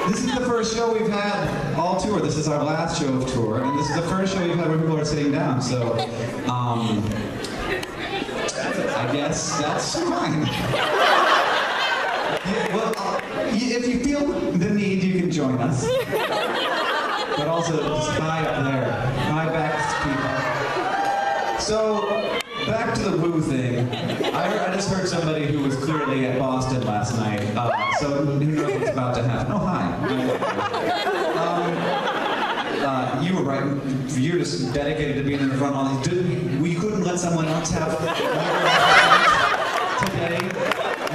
This is the first show we've had all tour. This is our last show of tour, and this is the first show we've had where people are sitting down. So, I guess that's fine. Yeah, well, if you feel the need, you can join us. But also, just hi up there. Hi back to people. So, back to the woo thing. I just heard somebody who was clearly at Boston last night. So who knows what's about to happen? Oh, hi. You were right. You're just dedicated to being in the front. All these. We couldn't let someone else have today. You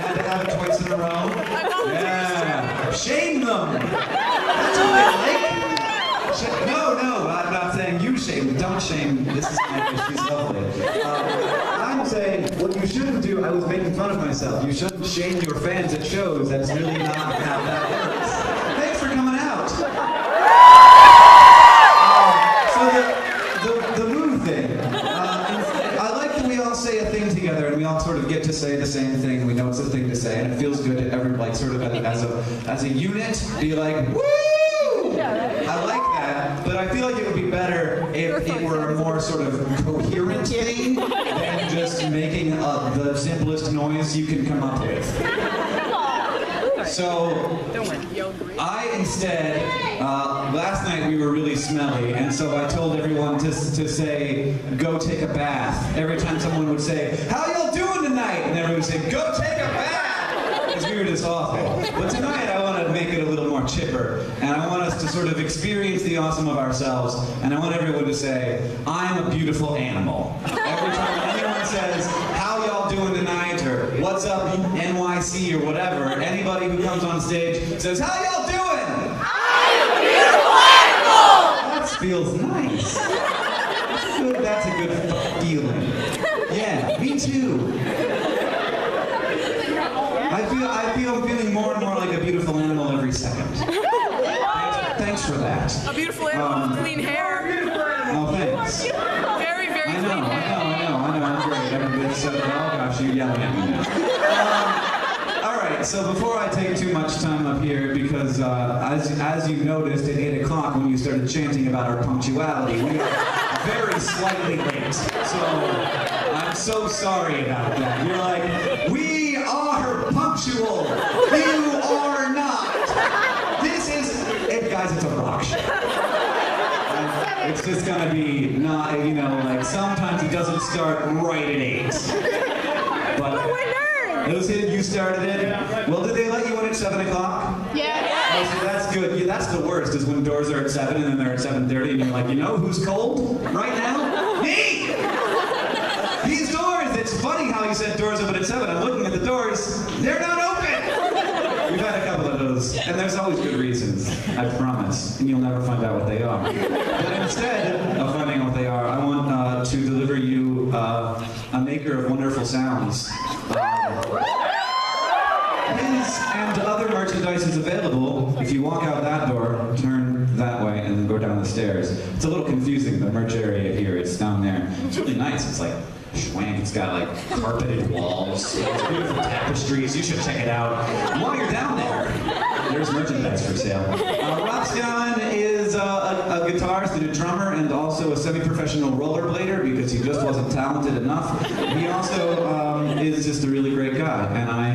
had to have it twice in a row. Yeah. Shame them. That's what they like. No, I'm not saying you shame them. Don't shame. This is my she's lovely. I'm saying what you shouldn't do. I was making fun of myself. You shouldn't shame your fans at shows. That's really not how that works. Thanks for coming out. So the woo thing. I like that we all say a thing together, and we all sort of get to say the same thing. We know it's a thing to say, and it feels good to every like sort of as a unit be like woo. I like that, but I feel like it would be better if it were a more sort of coherent thing than just making the simplest noise you can come up with. So, I instead, last night we were really smelly, and so I told everyone to say, go take a bath. Every time someone would say, how y'all doing tonight? And everyone would say, go take a bath! Because we were just awful. But tonight I want to make it a little more chipper, and I want us to sort of experience the awesome of ourselves, and I want everyone to say, I'm a beautiful animal. Every time anyone says, how y'all doing tonight, or what's up NYC, or whatever, anybody who comes on stage says, how y'all doing? I'm a beautiful animal! That feels nice. That's a good feeling. Yeah, me too. I feel I'm feeling more and more like a beautiful animal every second. Thanks for that. A beautiful animal with clean hair. Oh, thanks. Very, very clean hair. I know, I'm great. Everybody's so, oh gosh, you're yelling at me now. All right, so before I take too much time up here, because as you noticed at 8 o'clock when you started chanting about our punctuality, we are very slightly late. So I'm so sorry about that. You're like, we are punctual. You are not. This is, guys, it's a rock show. It's just gonna be not, you know, like sometimes it doesn't start right at 8. But those you started it. Well, did they let you in at 7 o'clock? Yeah. Oh, so that's good. Yeah, that's the worst, is when doors are at 7 and then they're at 7:30 and you're like, you know who's cold right now? Me! These doors, it's funny how you said doors open at 7. I'm looking at the doors, they're not open! We've had a couple of those, and there's always good reasons, I promise, and you'll never find out what they are. But instead of finding out what they are, I want to deliver you a maker of wonderful sounds. His and other merchandise is available. If you walk out that door, turn that way, and then go down the stairs. It's a little confusing, the merch area here, it's down there. It's really nice, it's like schwank, it's got like carpeted walls, it's beautiful tapestries, you should check it out. And while you're down there, there's merchandise for sale. Rob Scallon is a guitarist and a drummer and also a semi-professional rollerblader because he just wasn't talented enough. He also is just a really great guy, and I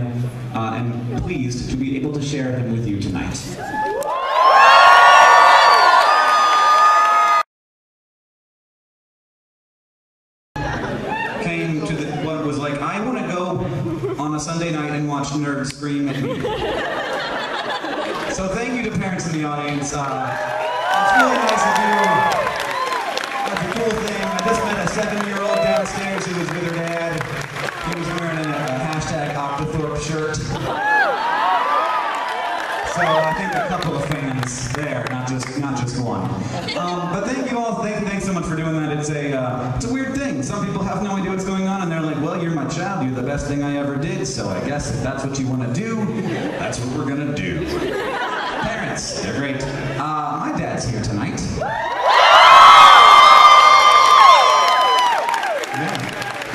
am pleased to be able to share him with you tonight. Came to what was like, I want to go on a Sunday night and watch nerds scream at me. So thank you to parents in the audience. It's really nice of you. That's a cool thing. I just met a 7-year-old downstairs who was with her dad. He was wearing a hashtag Octothorpe shirt. So I think a couple of fans there, not just one. But thank you all. Thanks so much for doing that. It's a weird thing. Some people have no idea what's going on, and they're like, "Well, you're my child. You're the best thing I ever did. So I guess if that's what you want to do, that's what we're gonna do." Parents, they're great. My dad's here tonight.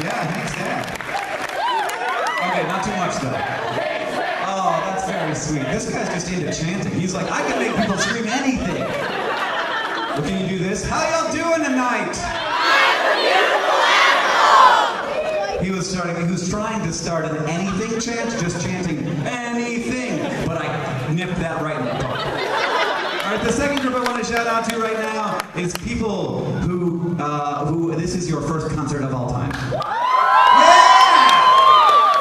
Yeah. Thanks, Dad. Okay, not too much though. Oh, that's very sweet. This guy's just into chanting. He's like like, I can make people scream anything. Well, can you do this? How y'all doing tonight? He was trying to start an anything chant, just chanting anything, but I nipped that right in the bud. All right, the second group I want to shout out to right now is people who this is your first concert of all time. Yeah!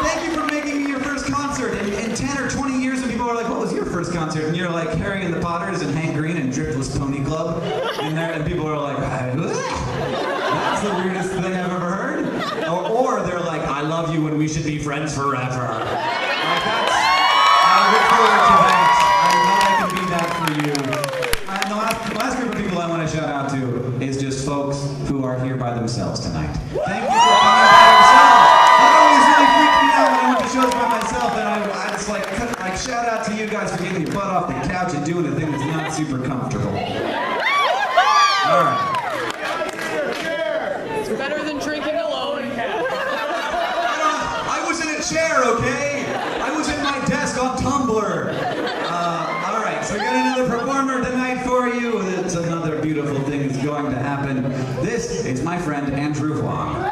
Thank you for making me your first concert. In 10 or 20 years, when people are like, what was your first concert? And you're like Harry and the Potters and Hank Green and Driftless Pony Club. And people are like, that's the weirdest thing I've ever heard. Or they're like, I love you and we should be friends forever. Like I look forward to that. I know I can be that for you. And the last group of people I want to shout out to is just folks who are here by themselves tonight. Thank you for coming by yourselves. That always really freaked me out when I went to shows by myself, and I just like shout out to you guys for getting your butt off the couch and doing a thing that's not super comfortable. All right. It's better than drinking alone. I was in a chair, okay? I was in my desk on Tumblr. All right, so we got another performer tonight for you. It's another beautiful thing that's going to happen. This is my friend Andrew Huang.